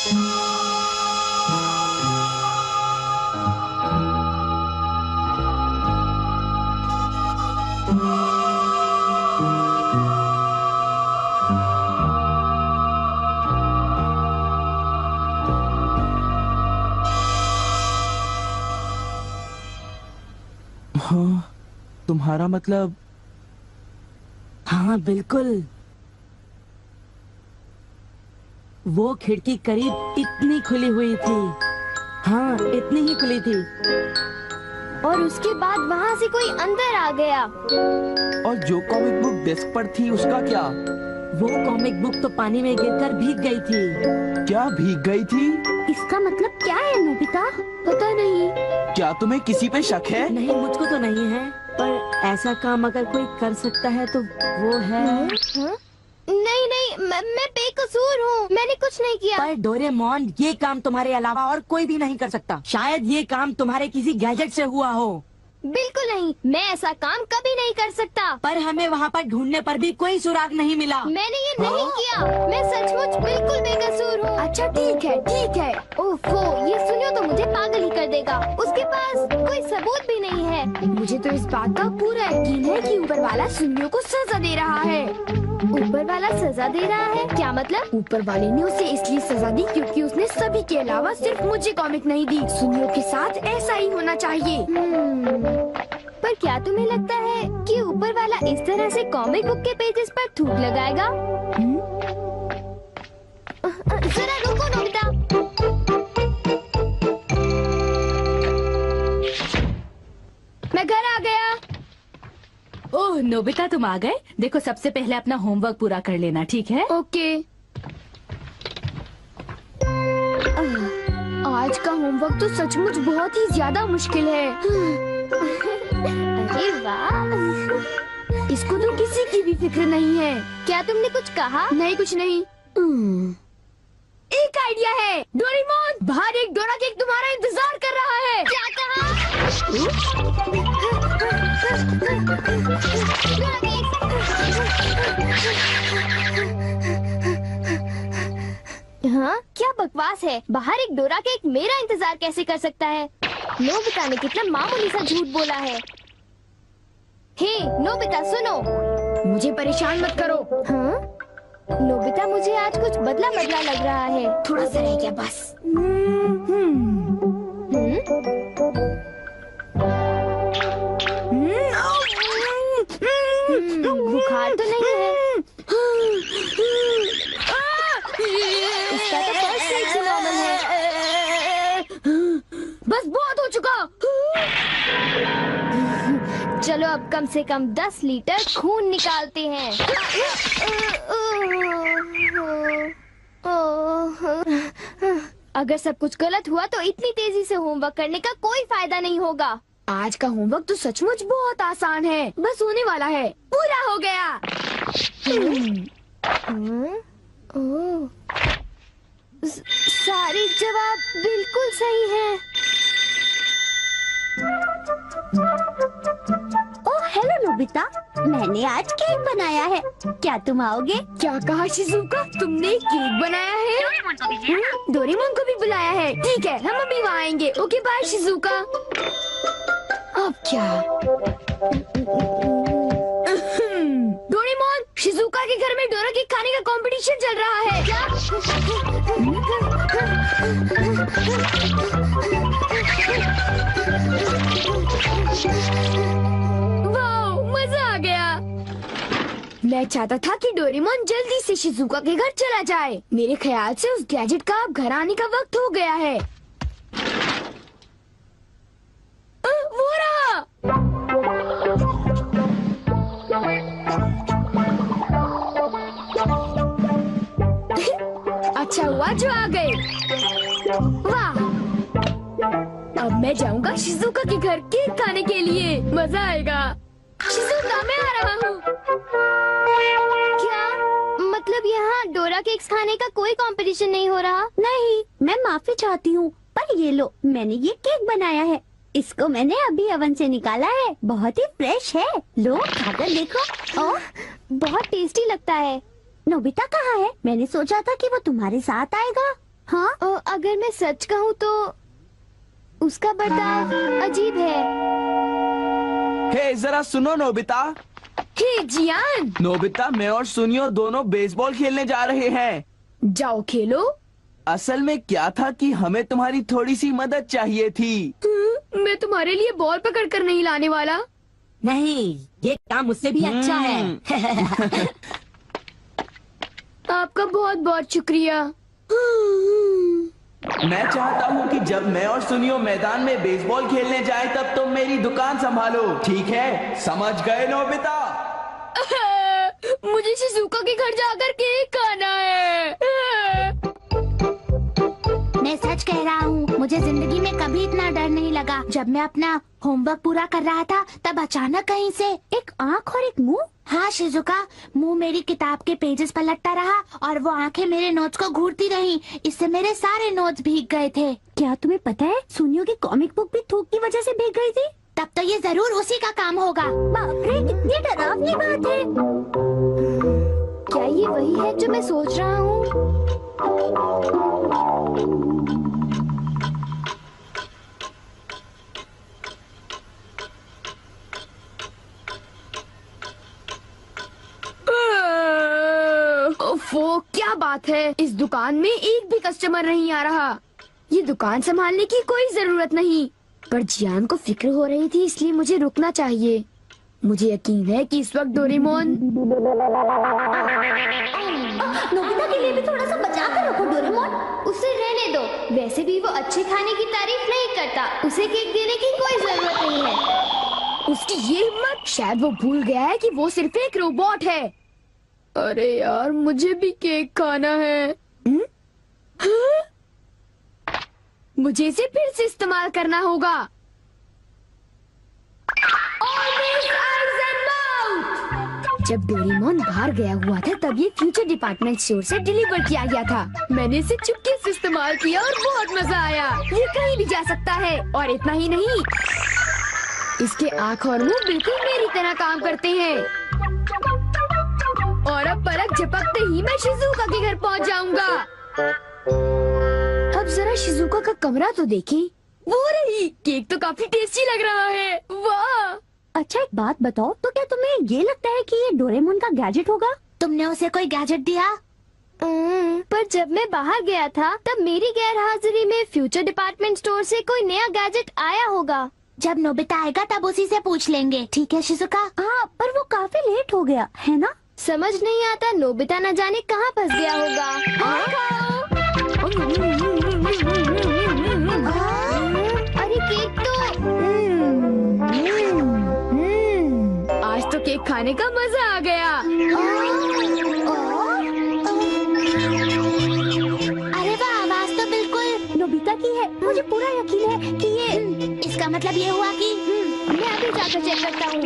हाँ, तुम्हारा मतलब? हाँ बिल्कुल, वो खिड़की करीब इतनी खुली हुई थी। हाँ, इतनी ही खुली थी। और उसके बाद वहाँ से कोई अंदर आ गया। और जो कॉमिक बुक डेस्क पर थी उसका क्या? वो कॉमिक बुक तो पानी में गिरकर भीग गई थी। क्या भीग गई थी? इसका मतलब क्या है नोबिता? पता नहीं। क्या तुम्हें किसी पे शक है? नहीं, मुझको तो नहीं है, पर ऐसा काम अगर कोई कर सकता है तो वो है। नहीं नहीं, मैं बेकसूर हूँ, मैंने कुछ नहीं किया। पर डोरेमोन, ये काम तुम्हारे अलावा और कोई भी नहीं कर सकता। शायद ये काम तुम्हारे किसी गैजेट से हुआ हो। बिल्कुल नहीं, मैं ऐसा काम कभी नहीं कर सकता। पर हमें वहाँ पर ढूंढने पर भी कोई सुराग नहीं मिला। मैंने ये नहीं किया, मैं सचमुच बिल्कुल बेकसूर हूँ। अच्छा ठीक है ठीक है। ओफो, ये सुनियो तो मुझे पागल ही कर देगा। उसके पास कोई सबूत भी नहीं है। मुझे तो इस बात का पूरा यकीन है कि ऊपर वाला सुनियो को सजा दे रहा है। ऊपर वाला सजा दे रहा है? क्या मतलब? ऊपर वाले ने उसे इसलिए सजा दी क्योंकि उसने सभी के अलावा सिर्फ मुझे कॉमिक नहीं दी। सुनियो के साथ ऐसा ही होना चाहिए। पर क्या तुम्हें लगता है कि ऊपर वाला इस तरह से कॉमिक बुक के पेजेस पर थूक लगाएगा? जरा रुको नोबिता। मैं घर आ गया। ओह नोबिता, तुम आ गए। देखो, सबसे पहले अपना होमवर्क पूरा कर लेना, ठीक है? ओके। आज का होमवर्क तो सचमुच बहुत ही ज्यादा मुश्किल है। अरे वाह, इसको तो किसी की भी फिक्र नहीं है। क्या तुमने कुछ कहा? नहीं, कुछ नहीं। एक आइडिया है। डोरेमोन, बाहर एक डोरा केक तुम्हारा इंतजार कर रहा है। क्या कहा? हाँ, क्या बकवास है। बाहर एक डोरा केक मेरा इंतजार कैसे कर सकता है? नोबिता ने कितना मामूली सा झूठ बोला है। हे नोबिता, सुनो, मुझे परेशान मत करो। हाँ? नोबिता, मुझे आज कुछ बदला बदला लग रहा है। थोड़ा सा रह गया बस। बुखार तो नहीं है? इसका तो फर्स्ट राइट से नॉर्मल है। बस बहुत हो चुका। चलो अब कम से कम 10 लीटर खून निकालते हैं। अगर सब कुछ गलत हुआ तो इतनी तेजी से होमवर्क करने का कोई फायदा नहीं होगा। आज का होमवर्क तो सचमुच बहुत आसान है, बस होने वाला है। पूरा हो गया। सारे जवाब बिल्कुल सही हैं। ओह हेलो नोबिता, मैंने आज केक बनाया है, क्या तुम आओगे? क्या कहा शिजुका, तुमने केक बनाया है? डोरेमोन को भी बुलाया है। ठीक है, हम अभी वहाँ आएंगे। Okay bye Shizuka. अब क्या? डोरेमोन, शिजुका के घर में डोरा केक खाने का कंपटीशन चल रहा है। क्या? वाह, मजा आ गया। मैं चाहता था कि डोरेमोन जल्दी से शिजुका के घर चला जाए। मेरे ख्याल से उस गैजेट का अब घर आने का वक्त हो गया है। वो रहा। अच्छा हुआ जो आ गए। वाह, अब मैं जाऊंगा शिजुका के घर केक खाने के लिए। मजा आएगा। शिजुका, मैं आ रहा हूँ। क्या मतलब यहाँ डोरा केक्स खाने का कोई कंपटीशन नहीं हो रहा? नहीं, मैं माफी चाहती हूँ, पर ये लो, मैंने ये केक बनाया है। इसको मैंने अभी ओवन से निकाला है, बहुत ही फ्रेश है। लो खाकर देखो। ओह, बहुत टेस्टी लगता है। नोबिता कहाँ है? मैंने सोचा था कि वो तुम्हारे साथ आएगा। हाँ? अगर मैं सच कहूँ तो उसका बर्ताव अजीब है। हे जरा सुनो नोबिता। हे जियान, नोबिता, मैं और सुनियो दोनों बेसबॉल खेलने जा रहे हैं। जाओ खेलो। असल में क्या था कि हमें तुम्हारी थोड़ी सी मदद चाहिए थी। मैं तुम्हारे लिए बॉल पकड़ कर नहीं लाने वाला। नहीं, ये काम मुझसे भी अच्छा है। आपका बहुत बहुत शुक्रिया। मैं चाहता हूँ कि जब मैं और सुनियो मैदान में बेसबॉल खेलने जाए तब तुम मेरी दुकान संभालो, ठीक है? समझ गए नोबिता? मुझे शिजुका के घर जाकर केक खाना है। मैं सच कह रहा हूँ, मुझे जिंदगी में कभी इतना डर नहीं लगा। जब मैं अपना होमवर्क पूरा कर रहा था तब अचानक कहीं से एक आँख और एक मुंह। हाँ शिजुका, मुंह मेरी किताब के पेजेस पलटता रहा और वो आंखें मेरे नोट्स को घूरती रहीं। इससे मेरे सारे नोट्स भीग गए थे। क्या तुम्हें पता है, सुनियो की कॉमिक बुक भी थूक की वजह से भीग गई थी? तब तो ये जरूर उसी का काम होगा। बाप रे, कितनी डरावनी बात है। क्या ये वही है जो मैं सोच रहा हूँ? ओफो, क्या बात है, इस दुकान में एक भी कस्टमर नहीं आ रहा। ये दुकान संभालने की कोई जरूरत नहीं, पर जियान को फिक्र हो रही थी, इसलिए मुझे रुकना चाहिए। मुझे यकीन है कि इस वक्त डोरेमोन। नोबिता के लिए भी थोड़ा सा बचा कर रखो डोरेमोन। उसे रहने दो, वैसे भी वो अच्छे खाने की तारीफ नहीं करता। उसे केक देने की कोई जरूरत नहीं है। उसकी ये हिम्मत, शायद वो भूल गया है कि वो सिर्फ एक रोबोट है। अरे यार, मुझे भी केक खाना है। हाँ? मुझे इसे फिर से इस्तेमाल करना होगा। जब डोरेमोन बाहर गया हुआ था तब ये फ्यूचर डिपार्टमेंट स्टोर से डिलीवर किया गया था। मैंने इसे चुपके से इस्तेमाल किया और बहुत मजा आया। ये कहीं भी जा सकता है, और इतना ही नहीं, इसके आँख और मुंह बिल्कुल मेरी तरह काम करते हैं। और अब पलक झपकते ही मैं शिजुका के घर पहुंच जाऊंगा। अब जरा शिजुका का कमरा तो देखें। वो रही, केक तो काफी टेस्टी लग रहा है। वाह! अच्छा एक बात बताओ, तो क्या तुम्हें ये लगता है कि ये डोरेमोन का गैजेट होगा? तुमने उसे कोई गैजेट दिया? पर जब मैं बाहर गया था तब मेरी गैर हाजिरी में फ्यूचर डिपार्टमेंट स्टोर से कोई नया गैजेट आया होगा। जब नोबिता आएगा तब उसी से पूछ लेंगे, ठीक है शिजुका? हाँ, पर वो काफी लेट हो गया है ना? समझ नहीं आता, नोबिता न जाने कहाँ फंस गया होगा। अरे केक तो आज तो केक खाने का मजा आ गया। अरे वाह, आवाज तो बिल्कुल नोबिता की है। मुझे पूरा यकीन है कि ये इसका मतलब ये हुआ कि मैं अभी जाकर चेक करता हूँ।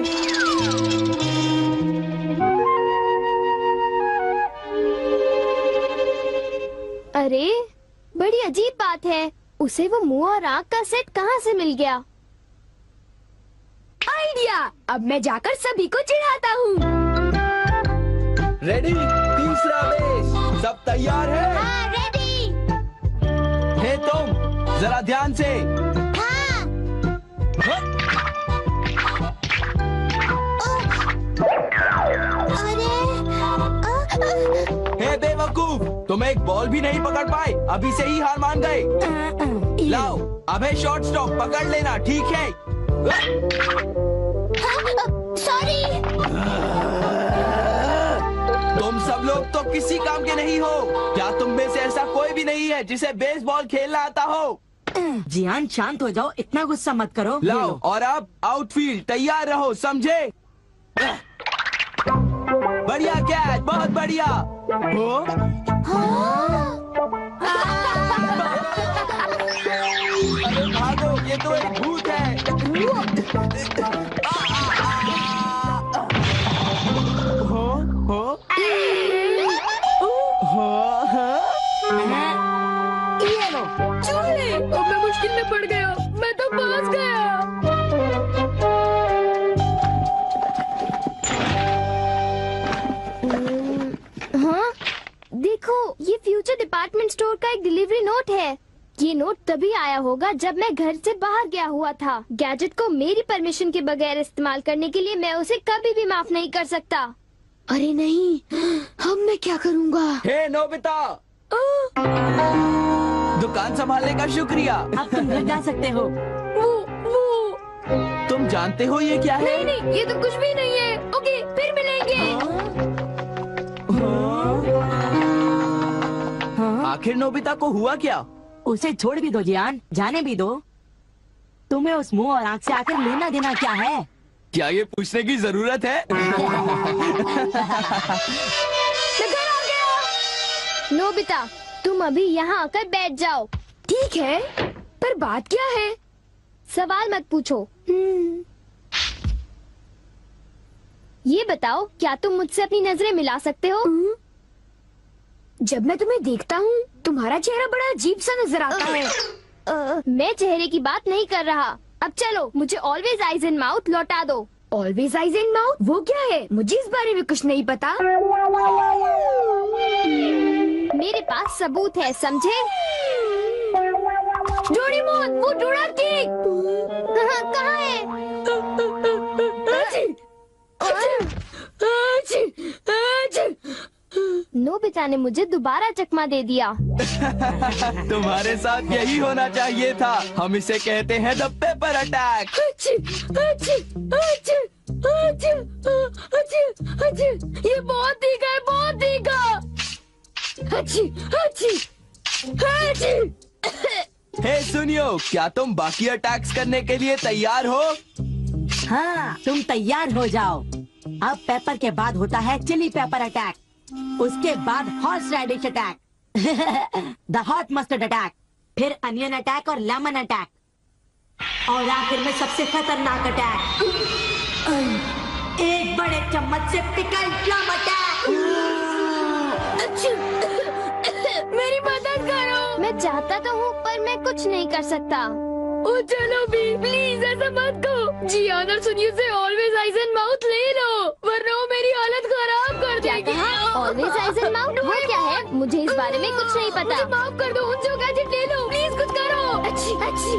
अरे बड़ी अजीब बात है, उसे वो मुंह और आँख का सेट कहाँ से मिल गया? आइडिया! अब मैं जाकर सभी को चिढ़ाता हूँ। रेडी? तीसरा बेस, सब तैयार है? हाँ, रेडी। हे तुम, जरा ध्यान से। हाँ। हे बेवकूफ, तुम एक बॉल भी नहीं पकड़ पाए, अभी से ही हार मान गए। लाओ, अब है शॉर्ट स्टॉप, पकड़ लेना, ठीक है? सॉरी। तुम सब लोग तो किसी काम के नहीं हो। क्या तुम में से ऐसा कोई भी नहीं है जिसे बेसबॉल खेलना आता हो? जियान शांत हो जाओ, इतना गुस्सा मत करो। लाओ, और अब आउटफील्ड तैयार रहो, समझे? बढ़िया कैच, बहुत बढ़िया। अरे भागो, ये तो एक भूत है। ये लो। चूहे! अब मैं मुश्किल में पड़ गया, मैं तो फंस गया। हाँ, देखो, ये फ्यूचर डिपार्टमेंट स्टोर का एक डिलीवरी नोट है। ये नोट तभी आया होगा जब मैं घर से बाहर गया हुआ था। गैजेट को मेरी परमिशन के बगैर इस्तेमाल करने के लिए मैं उसे कभी भी माफ नहीं कर सकता। अरे नहीं, अब मैं क्या करूँगा? हे नोबिता, दुकान संभालने का शुक्रिया। अब तुम घर जा सकते हो। वो तुम जानते हो ये क्या है? नहीं, ये तो कुछ भी नहीं है। ओके, फिर मिलेंगे। आखिर नोबिता को हुआ क्या? उसे छोड़ भी दो जियान, जाने भी दो। तुम्हें उस मुंह और आंख से आकर लेना देना क्या है? क्या ये पूछने की जरूरत है? नोबिता, तुम अभी यहाँ आकर बैठ जाओ। ठीक है, पर बात क्या है? सवाल मत पूछो। ये बताओ, क्या तुम मुझसे अपनी नजरें मिला सकते हो? जब मैं तुम्हें देखता हूँ, तुम्हारा चेहरा बड़ा अजीब सा नजर आता है। मैं चेहरे की बात नहीं कर रहा। अब चलो, मुझे ऑलवेज आइज इन माउथ लौटा दो। Always eyes in mouth? वो क्या है? मुझे इस बारे में कुछ नहीं पता। मेरे पास सबूत है, समझे? डोरेमोन, वो डोरा केक कहाँ है? नोबिता ने मुझे दोबारा चकमा दे दिया। तुम्हारे साथ यही होना चाहिए था। हम इसे कहते हैं द पेपर अटैक। ये बहुत तीखा है, बहुत तीखा। हे सुनियो, क्या तुम बाकी अटैक्स करने के लिए तैयार हो? हाँ, तुम तैयार हो जाओ। अब पेपर के बाद होता है चिली पेपर अटैक, उसके बाद horseradish attack, the hot mustard attack, फिर अनियन अटैक और लेमन अटैक, और आखिर में सबसे खतरनाक अटैक, एक बड़े चम्मच से पिकल प्लम अटैक। मेरी मदद करो। मैं चाहता तो हूँ, पर मैं कुछ नहीं कर सकता। ओ चलो भी, प्लीज ऐसा मत करो। जी और सुनिए से ऑलवेज आइज एंड माउथ ले लो, वरना वो मेरी हालत खराब कर देगी। ऑलवेज आइज एंड माउथ वो क्या है? मुझे इस बारे में कुछ नहीं पता। मुझे माफ कर दो, उन जो गैजेट ले लो, प्लीज कुछ करो। अच्छी अच्छी